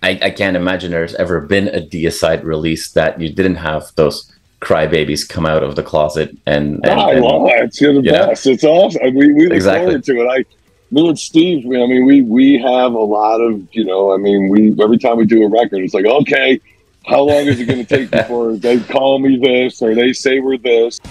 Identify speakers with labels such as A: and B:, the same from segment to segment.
A: I can't imagine there's ever been a Deicide release that you didn't have those crybabies come out of the closet
B: I love it. It's the best. It's awesome. We look forward to it. Me and Steve, I mean, we have a lot of, I mean, every time we do a record, it's like, okay, how long is it going to take before they call me this or they say we're this?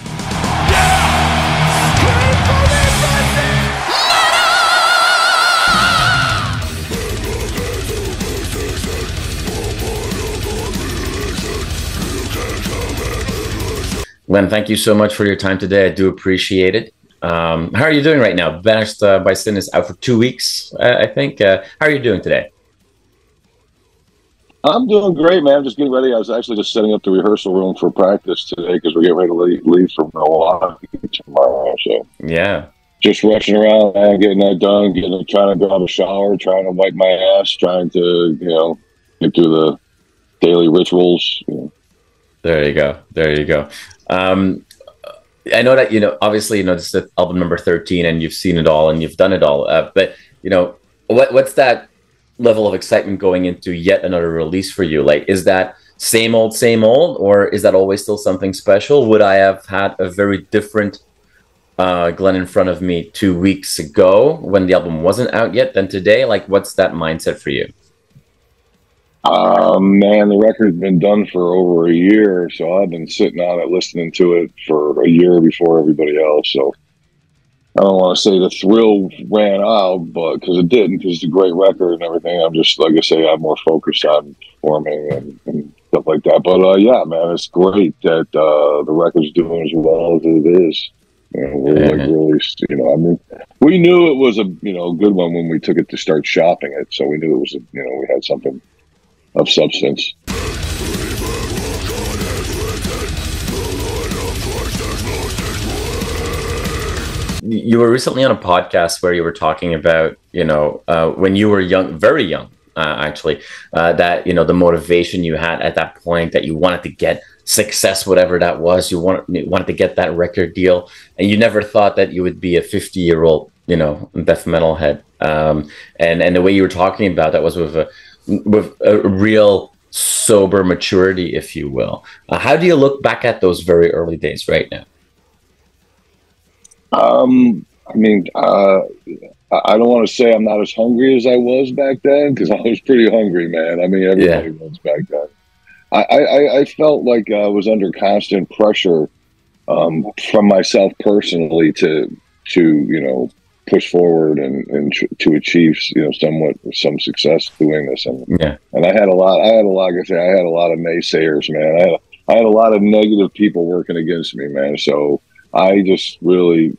A: Glenn, thank you so much for your time today. I do appreciate it. How are you doing right now? Banished by Sin is out for 2 weeks, I think. How are you doing today?
B: I'm doing great, man. I'm just getting ready. I was actually just setting up the rehearsal room for practice today because we're getting ready to leave for Milwaukee tomorrow. So
A: yeah,
B: just rushing around, man, getting that done, trying to grab a shower, trying to wipe my ass, trying to, get through the daily rituals.
A: There you go. There you go. I know that, obviously, this is album number 13 and you've seen it all and you've done it all. But, what's that level of excitement going into yet another release for you? Like, is that same old, or is that always still something special? Would I have had a very different Glenn in front of me 2 weeks ago when the album wasn't out yet than today? Like, what's that mindset for you?
B: Man, the record's been done for over a year, so I've been sitting on it, listening to it for a year before everybody else. So I don't want to say the thrill ran out, but because it didn't, because it's a great record and everything. I'm just, like I say, I'm more focused on performing and stuff like that. But yeah, man, it's great that the record's doing as well as it is. We're like really, I mean, we knew it was a good one when we took it to start shopping it, so we knew it was we had something of substance.
A: You were recently on a podcast where you were talking about, when you were young, very young, actually, that, the motivation you had at that point, that you wanted to get success, whatever that was, you wanted to get that record deal, and you never thought that you would be a 50-year-old, death metal head. And the way you were talking about that was with a real sober maturity, if you will. How do you look back at those very early days right now?
B: I mean, I don't want to say I'm not as hungry as I was back then, because I was pretty hungry, man. I mean, everybody was back then. I felt like I was under constant pressure from myself personally to push forward and to achieve some success doing this. And I had a lot. Like I say, I had a lot of naysayers, man. I had a lot of negative people working against me, man. So I just really,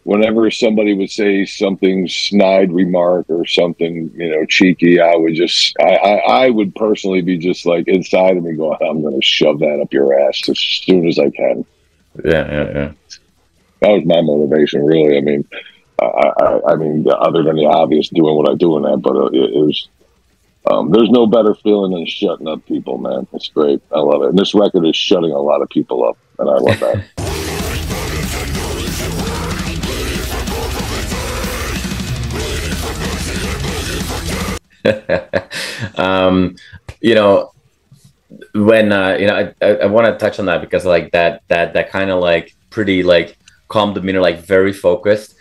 B: whenever somebody would say something snide remark or something, cheeky, I would personally be just like inside of me going, I'm going to shove that up your ass as soon as I can.
A: Yeah.
B: That was my motivation, really. I mean, I mean, other than the obvious, doing what I do in that, but it was. There's no better feeling than shutting up people, man. It's great. I love it. And this record is shutting a lot of people up, and I love that.
A: When I want to touch on that because like that kind of like pretty like calm demeanor, like very focused.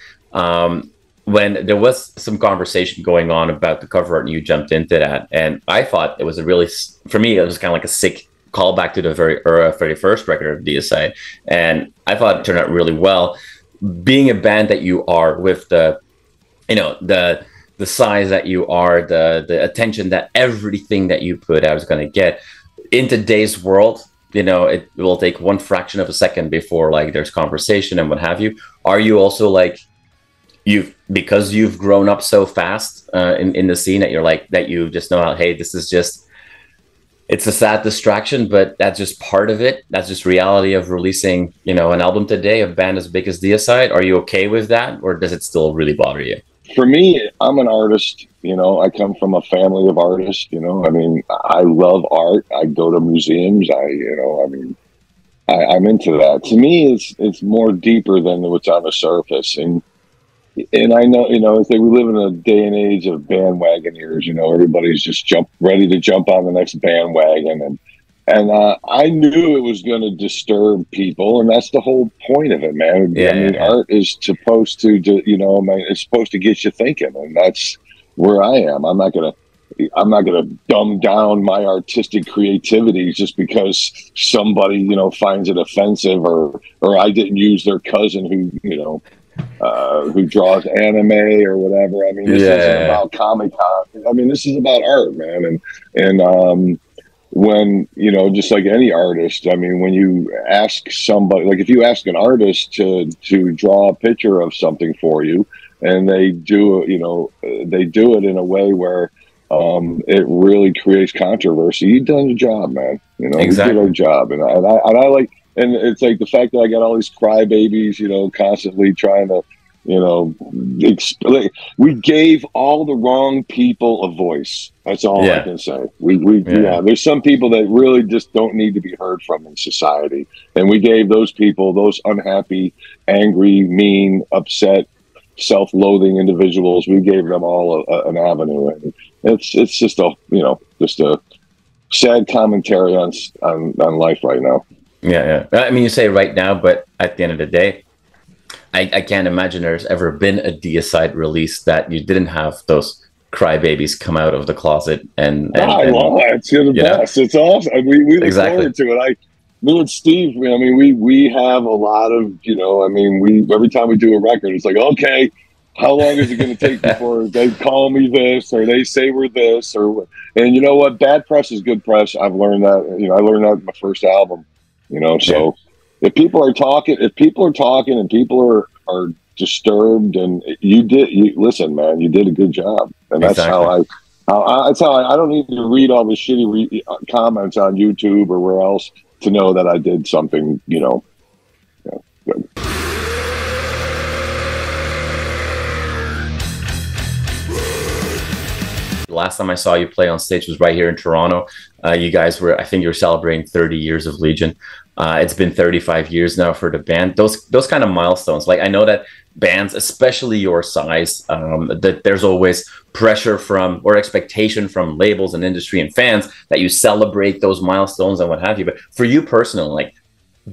A: When there was some conversation going on about the cover art and you jumped into that, and I thought it was for me, it was kind of like a sick callback to the very first record of Deicide, and I thought it turned out really well. Being a band that you are, with the size that you are, the attention that everything that you put out is going to get in today's world, it will take one fraction of a second before like there's conversation and what have you. Are you also like, because you've grown up so fast in the scene, that you're like, that you just know how, hey, this is just, it's a sad distraction, but that's just part of it. That's just reality of releasing, an album today, a band as big as Deicide. Are you okay with that, or does it still really bother you?
B: For me, I'm an artist. I come from a family of artists. I mean, I love art. I go to museums. I'm into that. To me, it's more deeper than what's on the surface. And And I know, it's like we live in a day and age of bandwagoners. Everybody's just ready to jump on the next bandwagon, and I knew it was going to disturb people, and that's the whole point of it, man. I mean, art is supposed to, it's supposed to get you thinking, and that's where I am. I'm not gonna dumb down my artistic creativity just because somebody, finds it offensive, or I didn't use their cousin who draws anime or whatever. I mean, this isn't about Comic-Con. I mean, this is about art, man. And when, just like any artist, I mean, when you ask somebody, like if you ask an artist to draw a picture of something for you, and they do it in a way where it really creates controversy, you've done your job, man.
A: Exactly.
B: We did our job. And I like, and it's like the fact that I got all these crybabies, constantly trying to, we gave all the wrong people a voice. That's all I can say. There's some people that really just don't need to be heard from in society. And we gave those people, those unhappy, angry, mean, upset, self-loathing individuals, we gave them all an avenue. And it's just a sad commentary on life right now.
A: Yeah. I mean, you say right now, but at the end of the day, I can't imagine there's ever been a Deicide release that you didn't have those crybabies come out of the closet
B: I love it. It's the best. It's awesome. We look forward to it. Me and Steve, I mean, we have a lot of, every time we do a record, it's like, okay, how long is it going to take before they call me this, or they say we're this, and you know what? Bad press is good press. I've learned that, I learned that in my first album, so if people are talking and people are disturbed, and listen, man, you did a good job. And that's how I don't need to read all the shitty comments on YouTube or where else to know that I did something, good.
A: The last time I saw you play on stage was right here in Toronto. You guys were, I think you were celebrating 30 years of Legion. It's been 35 years now for the band. Those kind of milestones. Like, I know that bands, especially your size, that there's always pressure from, or expectation from labels and industry and fans that you celebrate those milestones and what have you. But for you personally, like,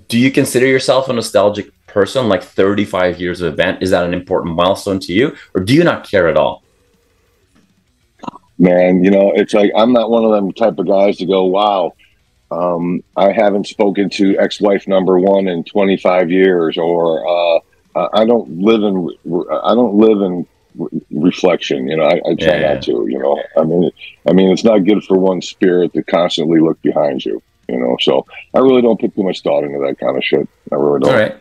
A: do you consider yourself a nostalgic person? Like 35 years of a band, is that an important milestone to you, or do you not care at all?
B: Man, it's like, I'm not one of them type of guys to go, wow, I haven't spoken to ex-wife number one in 25 years, or I don't live in reflection. I try not to. I mean, it's not good for one's spirit to constantly look behind you. So I really don't put too much thought into that kind of shit. I really don't.
A: All right.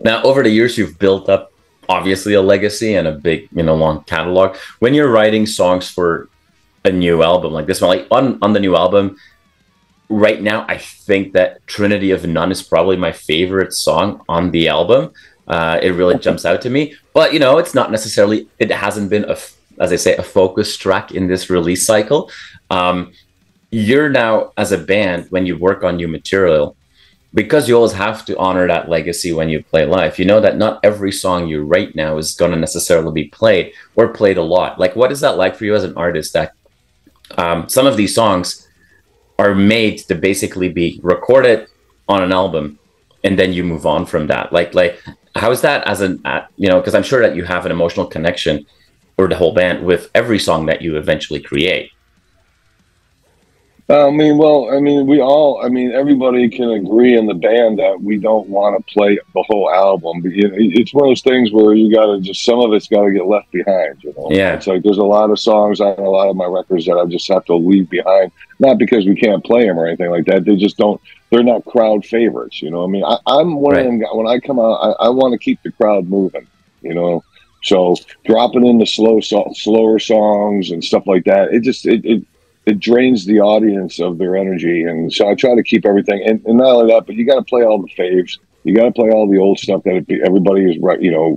A: Now, over the years, you've built up obviously a legacy and a big, long catalog. When you're writing songs for a new album like this one, like on the new album right now, I think that Trinity of None is probably my favorite song on the album. It really jumps out to me, but it's not necessarily, it hasn't been as I say, a focus track in this release cycle. You're now, as a band, when you work on new material, because you always have to honor that legacy when you play live, that not every song you write now is going to necessarily be played or played a lot. Like, what is that like for you as an artist, that some of these songs are made to basically be recorded on an album and then you move on from that? Like how is that as because I'm sure that you have an emotional connection, or the whole band, with every song that you eventually create.
B: Everybody can agree in the band that we don't want to play the whole album. But, it's one of those things where you got to some of it's got to get left behind.
A: Yeah.
B: It's like there's a lot of songs on a lot of my records that I just have to leave behind, not because we can't play them or anything like that. They just don't. They're not crowd favorites. I'm one of them. When I come out, I want to keep the crowd moving. So dropping in the slower songs and stuff like that, it drains the audience of their energy. And so I try to keep everything, and not only that, but you got to play all the faves. You got to play all the old stuff that everybody is,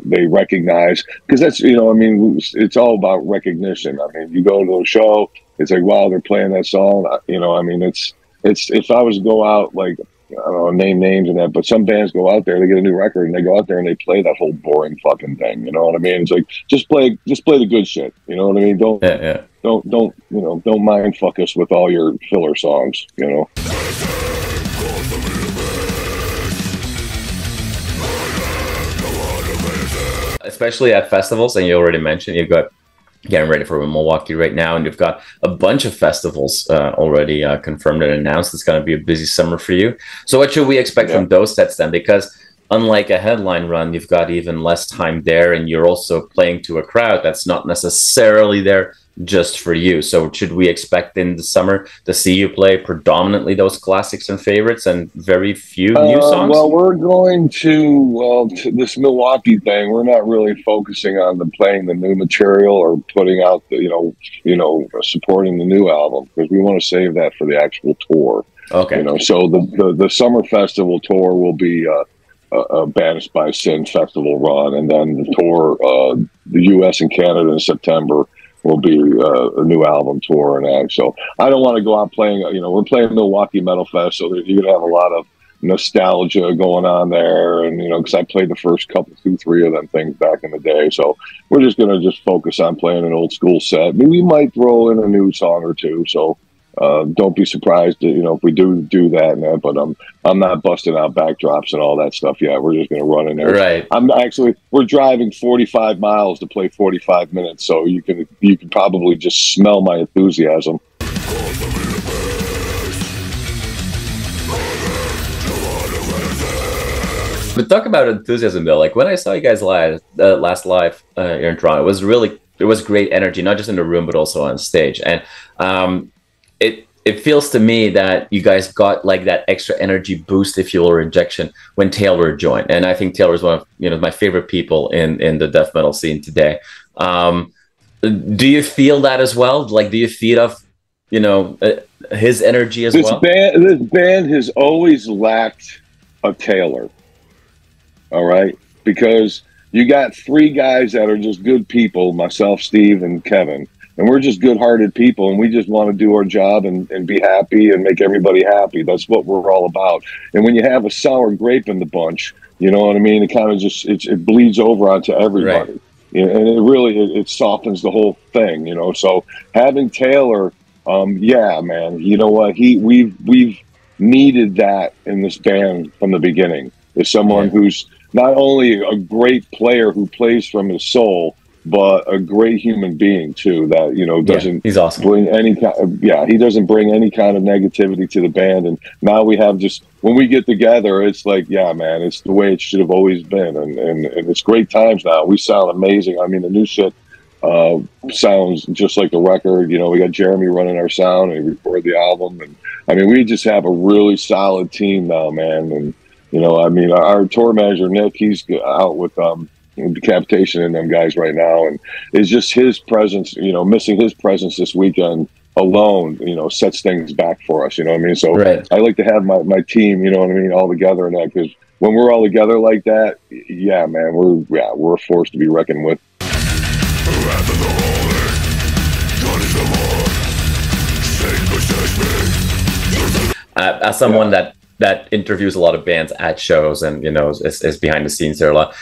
B: they recognize, because that's, it's all about recognition. I mean, you go to a show, it's like, wow, they're playing that song. It's if I was to go out, like, I don't know, name names and that, but some bands go out there, they get a new record, and they go out there and they play that whole boring fucking thing. You know what I mean? It's like just play the good shit. You know what I mean? Don't don't mind fuck us with all your filler songs. You know.
A: Especially at festivals, and you already mentioned you've got getting ready for Milwaukee right now, and you've got a bunch of festivals already confirmed and announced. It's going to be a busy summer for you. So what should we expect from those sets then? Because unlike a headline run, you've got even less time there, and you're also playing to a crowd that's not necessarily there just for you. So should we expect in the summer to see you play predominantly those classics and favorites and very few new songs?
B: Well, we're going to this Milwaukee thing. We're not really focusing on playing the new material or putting out the supporting the new album, because we want to save that for the actual tour.
A: Okay.
B: You know, so the summer festival tour will be a Banished By Sin festival run, and then the tour, the U.S. and Canada in September, will be a new album tour and that. So I don't want to go out playing, we're playing Milwaukee Metal Fest, so you're going to have a lot of nostalgia going on there. And, because I played the first couple, 2-3 of them things back in the day. So we're just going to just focus on playing an old school set. We might throw in a new song or two. So don't be surprised, if we do that and that, but I'm not busting out backdrops and all that stuff yet. We're just going to run in there.
A: Right.
B: We're driving 45 miles to play 45 minutes, so you can probably just smell my enthusiasm.
A: But talk about enthusiasm though. Like when I saw you guys last live here in Toronto, it was great energy, not just in the room but also on stage. And it feels to me that you guys got like that extra energy boost, if you will, or injection when Taylor joined. And I think Taylor is one of my favorite people in the death metal scene today. Do you feel that as well? Like, do you feed off his energy as well?
B: This band has always lacked a Taylor. All right, because you got 3 guys that are just good people, myself, Steve, and Kevin. And we're just good-hearted people, and we just want to do our job and be happy and make everybody happy. That's what we're all about. And when you have a sour grape in the bunch, you know what I mean? It kind of just it bleeds over onto everybody, right. And it really softens the whole thing. So having Taylor, yeah, man, you know what? We've needed that in this band from the beginning. Is someone who's not only a great player who plays from his soul, but a great human being too, that doesn't
A: he's awesome.
B: Bring any he doesn't bring any kind of negativity to the band. And now we have just, when we get together, it's like, yeah, man, it's the way it should have always been, and it's great times now. We sound amazing. I mean, the new shit sounds just like the record. We got Jeremy running our sound, and we record the album, and I mean, we just have a really solid team now, man. And our tour manager Nick, he's out with Decapitation and them guys right now, and it's just his presence, missing his presence this weekend alone, sets things back for us, so right. I like to have my team, all together, and that, because when we're all together like that, yeah, man, we're a force to be reckoned with.
A: As someone that interviews a lot of bands at shows and is behind the scenes there a lot,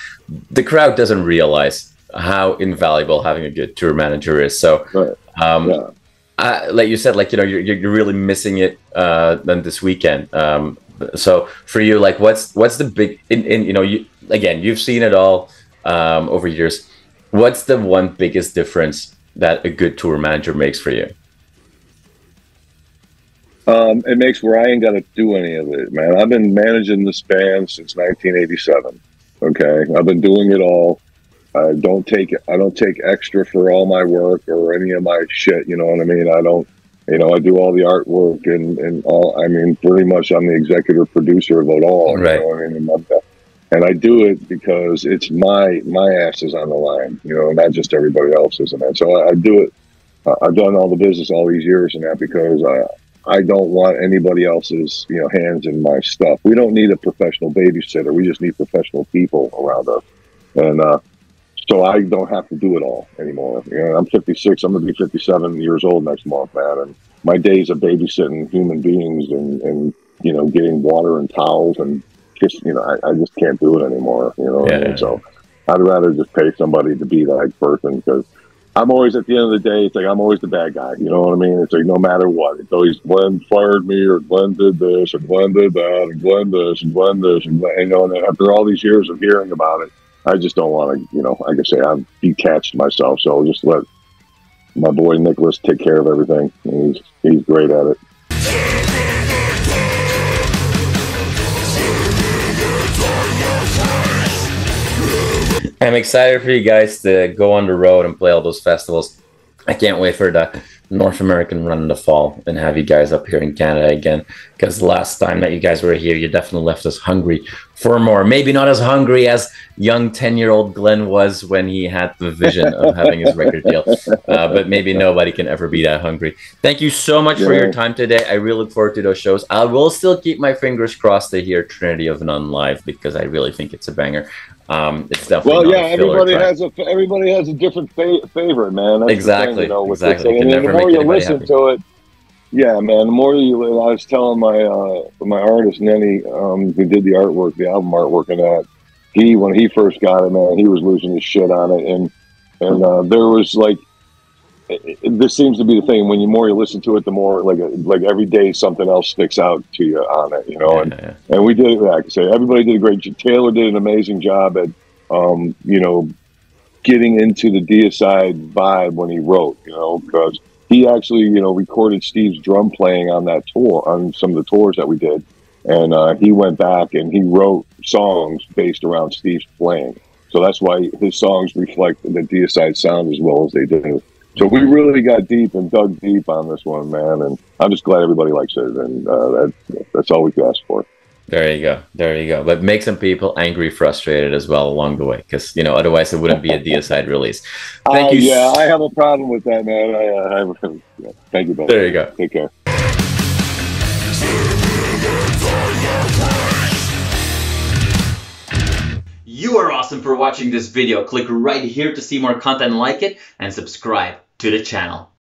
A: the crowd doesn't realize how invaluable having a good tour manager is. So right. Like you said, you're really missing it then this weekend. So for you, like what's the big you've seen it all over years. What's the one biggest difference that a good tour manager makes for you?
B: It makes where I ain't got to do any of it, man. I've been managing this band since 1987. Okay, I've been doing it all. I don't take extra for all my work or any of my shit. You know what I mean? I don't. I do all the artwork and all. I mean, pretty much I'm the executive producer of it all.
A: Right.
B: You know what I mean? And I do it because it's my ass is on the line. Not just everybody else's and that. So I do it. I've done all the business all these years and that because I don't want anybody else's, hands in my stuff. We don't need a professional babysitter. We just need professional people around us. And so I don't have to do it all anymore. I'm 56. I'm going to be 57 years old next month, man. And my days of babysitting human beings and you know, getting water and towels and just, you know, I just can't do it anymore. You know what I mean? So I'd rather just pay somebody to be that person, because I'm always, at the end of the day, it's like I'm always the bad guy. You know what I mean? It's like no matter what, it's always Glenn fired me, or Glenn did this, or Glenn did that, and Glenn this, and Glenn this, and Glenn, you know. And after all these years of hearing about it, I just don't want to, you know, like I say, I've detached myself. So just let my boy Nicholas take care of everything. He's great at it.
A: I'm excited for you guys to go on the road and play all those festivals. I can't wait for the North American run in the fall and have you guys up here in Canada again, because the last time that you guys were here, you definitely left us hungry for more. Maybe not as hungry as young 10-year-old Glenn was when he had the vision of having his record deal, but maybe nobody can ever be that hungry. Thank you so much for your time today. I really look forward to those shows. I will still keep my fingers crossed to hear Trinity of None live, because I really think it's a banger. It's definitely
B: everybody has a different favorite, man. That's
A: exactly,
B: the thing, you know,
A: exactly.
B: And the more you listen to it, yeah, man. The more you, I was telling my artist Nenny, who did the artwork, the album artwork, and that when he first got it, man, he was losing his shit on it, and there was like, this seems to be the thing. When the more you listen to it, the more like every day something else sticks out to you on it, you know. And we did it. Like I say, everybody did a great job. Taylor did an amazing job at, you know, getting into the Deicide vibe when he wrote, you know, because he actually, you know, recorded Steve's drum playing on that tour, on some of the tours that we did, and he went back and he wrote songs based around Steve's playing. So that's why his songs reflect the Deicide sound as well as they do. So we really got deep and dug deep on this one, man, and I'm just glad everybody likes it, and that's all we can ask for.
A: There you go, there you go. But make some people angry, frustrated as well along the way, because, you know, otherwise it wouldn't be a Deicide release. Thank you.
B: Yeah, I have a problem with that, man. Thank you, buddy.
A: There you go.
B: Take care.
C: You are awesome for watching this video. Click right here to see more content like it and subscribe to the channel.